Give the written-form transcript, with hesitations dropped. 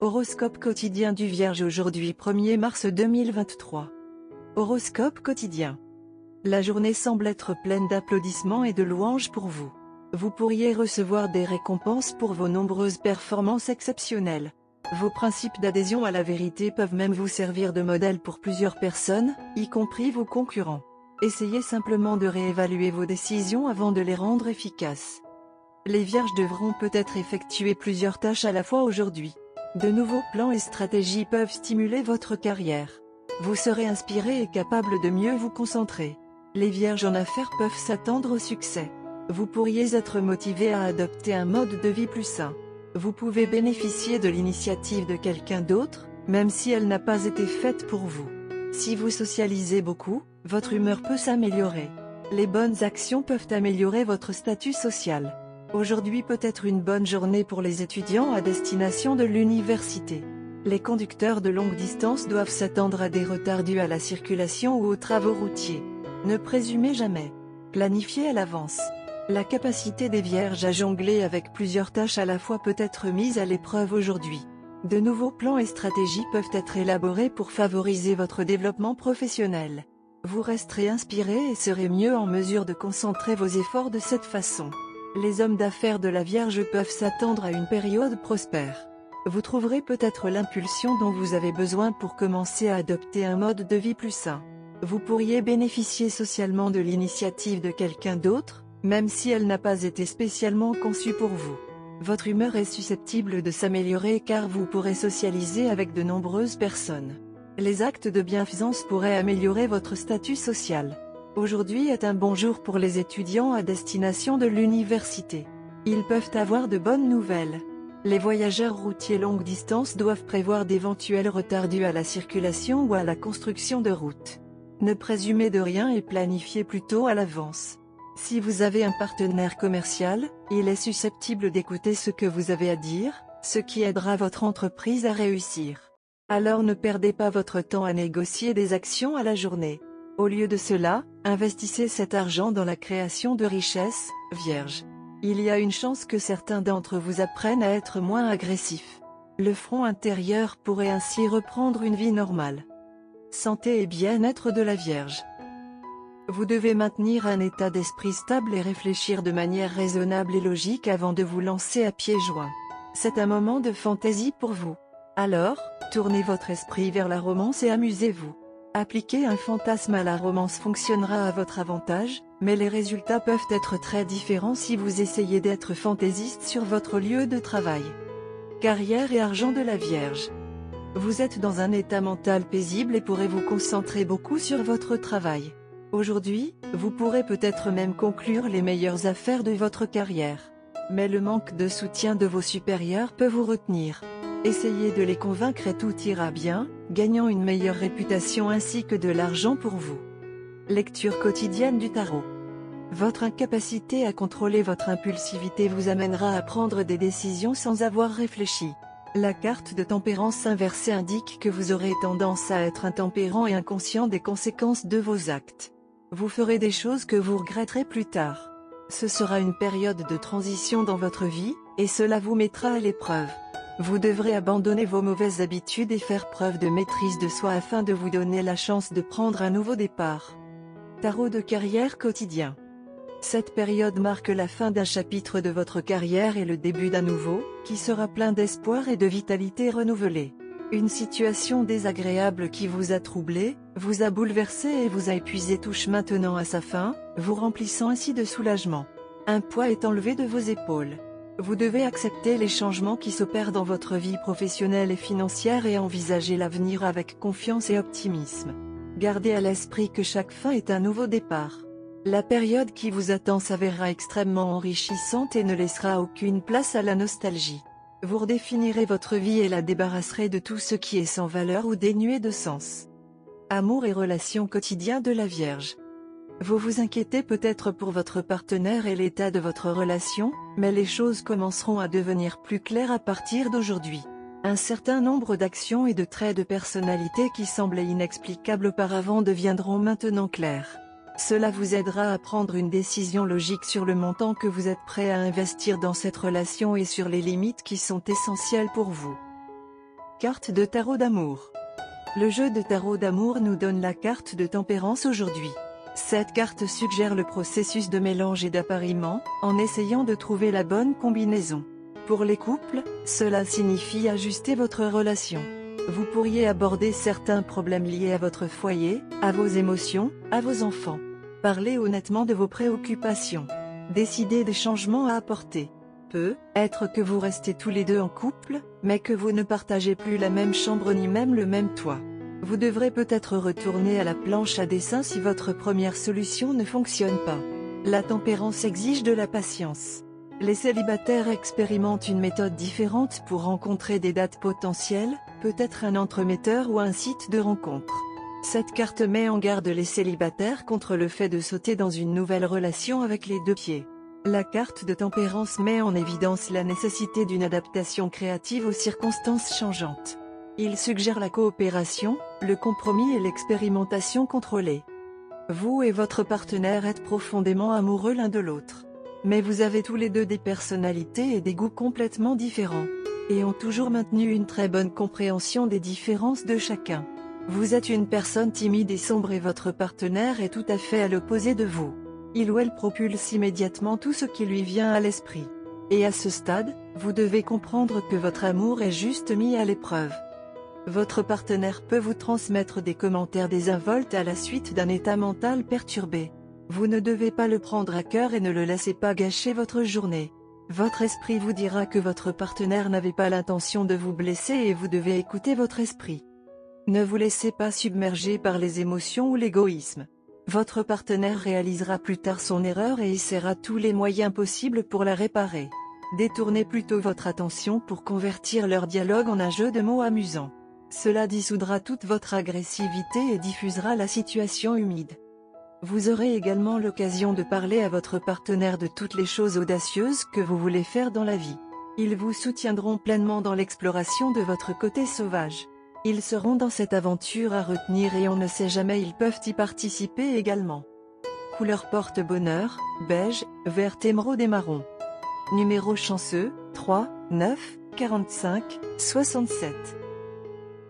Horoscope quotidien du Vierge aujourd'hui 1er mars 2023. Horoscope quotidien. La journée semble être pleine d'applaudissements et de louanges pour vous. Vous pourriez recevoir des récompenses pour vos nombreuses performances exceptionnelles. Vos principes d'adhésion à la vérité peuvent même vous servir de modèle pour plusieurs personnes, y compris vos concurrents. Essayez simplement de réévaluer vos décisions avant de les rendre efficaces. Les Vierges devront peut-être effectuer plusieurs tâches à la fois aujourd'hui. De nouveaux plans et stratégies peuvent stimuler votre carrière. Vous serez inspiré et capable de mieux vous concentrer. Les Vierges en affaires peuvent s'attendre au succès. Vous pourriez être motivé à adopter un mode de vie plus sain. Vous pouvez bénéficier de l'initiative de quelqu'un d'autre, même si elle n'a pas été faite pour vous. Si vous socialisez beaucoup, votre humeur peut s'améliorer. Les bonnes actions peuvent améliorer votre statut social. Aujourd'hui peut être une bonne journée pour les étudiants à destination de l'université. Les conducteurs de longue distance doivent s'attendre à des retards dus à la circulation ou aux travaux routiers. Ne présumez jamais. Planifiez à l'avance. La capacité des Vierges à jongler avec plusieurs tâches à la fois peut être mise à l'épreuve aujourd'hui. De nouveaux plans et stratégies peuvent être élaborés pour favoriser votre développement professionnel. Vous resterez inspiré et serez mieux en mesure de concentrer vos efforts de cette façon. Les hommes d'affaires de la Vierge peuvent s'attendre à une période prospère. Vous trouverez peut-être l'impulsion dont vous avez besoin pour commencer à adopter un mode de vie plus sain. Vous pourriez bénéficier socialement de l'initiative de quelqu'un d'autre, même si elle n'a pas été spécialement conçue pour vous. Votre humeur est susceptible de s'améliorer car vous pourrez socialiser avec de nombreuses personnes. Les actes de bienfaisance pourraient améliorer votre statut social. Aujourd'hui est un bon jour pour les étudiants à destination de l'université. Ils peuvent avoir de bonnes nouvelles. Les voyageurs routiers longue distance doivent prévoir d'éventuels retards dus à la circulation ou à la construction de routes. Ne présumez de rien et planifiez plutôt à l'avance. Si vous avez un partenaire commercial, il est susceptible d'écouter ce que vous avez à dire, ce qui aidera votre entreprise à réussir. Alors ne perdez pas votre temps à négocier des actions à la journée. Au lieu de cela, investissez cet argent dans la création de richesses, Vierge. Il y a une chance que certains d'entre vous apprennent à être moins agressifs. Le front intérieur pourrait ainsi reprendre une vie normale. Santé et bien-être de la Vierge. Vous devez maintenir un état d'esprit stable et réfléchir de manière raisonnable et logique avant de vous lancer à pieds joints. C'est un moment de fantaisie pour vous. Alors, tournez votre esprit vers la romance et amusez-vous. Appliquer un fantasme à la romance fonctionnera à votre avantage, mais les résultats peuvent être très différents si vous essayez d'être fantaisiste sur votre lieu de travail. Carrière et argent de la Vierge. Vous êtes dans un état mental paisible et pourrez vous concentrer beaucoup sur votre travail. Aujourd'hui, vous pourrez peut-être même conclure les meilleures affaires de votre carrière. Mais le manque de soutien de vos supérieurs peut vous retenir. Essayez de les convaincre et tout ira bien, gagnant une meilleure réputation ainsi que de l'argent pour vous. Lecture quotidienne du tarot. Votre incapacité à contrôler votre impulsivité vous amènera à prendre des décisions sans avoir réfléchi. La carte de tempérance inversée indique que vous aurez tendance à être intempérant et inconscient des conséquences de vos actes. Vous ferez des choses que vous regretterez plus tard. Ce sera une période de transition dans votre vie, et cela vous mettra à l'épreuve. Vous devrez abandonner vos mauvaises habitudes et faire preuve de maîtrise de soi afin de vous donner la chance de prendre un nouveau départ. Tarot de carrière quotidien. Cette période marque la fin d'un chapitre de votre carrière et le début d'un nouveau, qui sera plein d'espoir et de vitalité renouvelée. Une situation désagréable qui vous a troublé, vous a bouleversé et vous a épuisé touche maintenant à sa fin, vous remplissant ainsi de soulagement. Un poids est enlevé de vos épaules. Vous devez accepter les changements qui s'opèrent dans votre vie professionnelle et financière et envisager l'avenir avec confiance et optimisme. Gardez à l'esprit que chaque fin est un nouveau départ. La période qui vous attend s'avérera extrêmement enrichissante et ne laissera aucune place à la nostalgie. Vous redéfinirez votre vie et la débarrasserez de tout ce qui est sans valeur ou dénué de sens. Amour et relations quotidiens de la Vierge. Vous vous inquiétez peut-être pour votre partenaire et l'état de votre relation, mais les choses commenceront à devenir plus claires à partir d'aujourd'hui. Un certain nombre d'actions et de traits de personnalité qui semblaient inexplicables auparavant deviendront maintenant clairs. Cela vous aidera à prendre une décision logique sur le montant que vous êtes prêt à investir dans cette relation et sur les limites qui sont essentielles pour vous. carte de tarot d'amour. Le jeu de tarot d'amour nous donne la carte de tempérance aujourd'hui. Cette carte suggère le processus de mélange et d'appariement, en essayant de trouver la bonne combinaison. Pour les couples, cela signifie ajuster votre relation. Vous pourriez aborder certains problèmes liés à votre foyer, à vos émotions, à vos enfants. Parlez honnêtement de vos préoccupations. Décidez des changements à apporter. Peut être que vous restez tous les deux en couple, mais que vous ne partagez plus la même chambre ni même le même toit. Vous devrez peut-être retourner à la planche à dessin si votre première solution ne fonctionne pas. La tempérance exige de la patience. Les célibataires expérimentent une méthode différente pour rencontrer des dates potentielles, peut-être un entremetteur ou un site de rencontre. Cette carte met en garde les célibataires contre le fait de sauter dans une nouvelle relation avec les deux pieds. La carte de tempérance met en évidence la nécessité d'une adaptation créative aux circonstances changeantes. Il suggère la coopération, le compromis et l'expérimentation contrôlée. Vous et votre partenaire êtes profondément amoureux l'un de l'autre. Mais vous avez tous les deux des personnalités et des goûts complètement différents, et ont toujours maintenu une très bonne compréhension des différences de chacun. Vous êtes une personne timide et sombre et votre partenaire est tout à fait à l'opposé de vous. Il ou elle propulse immédiatement tout ce qui lui vient à l'esprit. Et à ce stade, vous devez comprendre que votre amour est juste mis à l'épreuve. Votre partenaire peut vous transmettre des commentaires désinvoltes à la suite d'un état mental perturbé. Vous ne devez pas le prendre à cœur et ne le laissez pas gâcher votre journée. Votre esprit vous dira que votre partenaire n'avait pas l'intention de vous blesser et vous devez écouter votre esprit. Ne vous laissez pas submerger par les émotions ou l'égoïsme. Votre partenaire réalisera plus tard son erreur et essaiera tous les moyens possibles pour la réparer. Détournez plutôt votre attention pour convertir leur dialogue en un jeu de mots amusant. Cela dissoudra toute votre agressivité et diffusera la situation humide. Vous aurez également l'occasion de parler à votre partenaire de toutes les choses audacieuses que vous voulez faire dans la vie. Ils vous soutiendront pleinement dans l'exploration de votre côté sauvage. Ils seront dans cette aventure à retenir et on ne sait jamais, ils peuvent y participer également. Couleur porte-bonheur, beige, vert émeraude et marron. Numéro chanceux, 3, 9, 45, 67.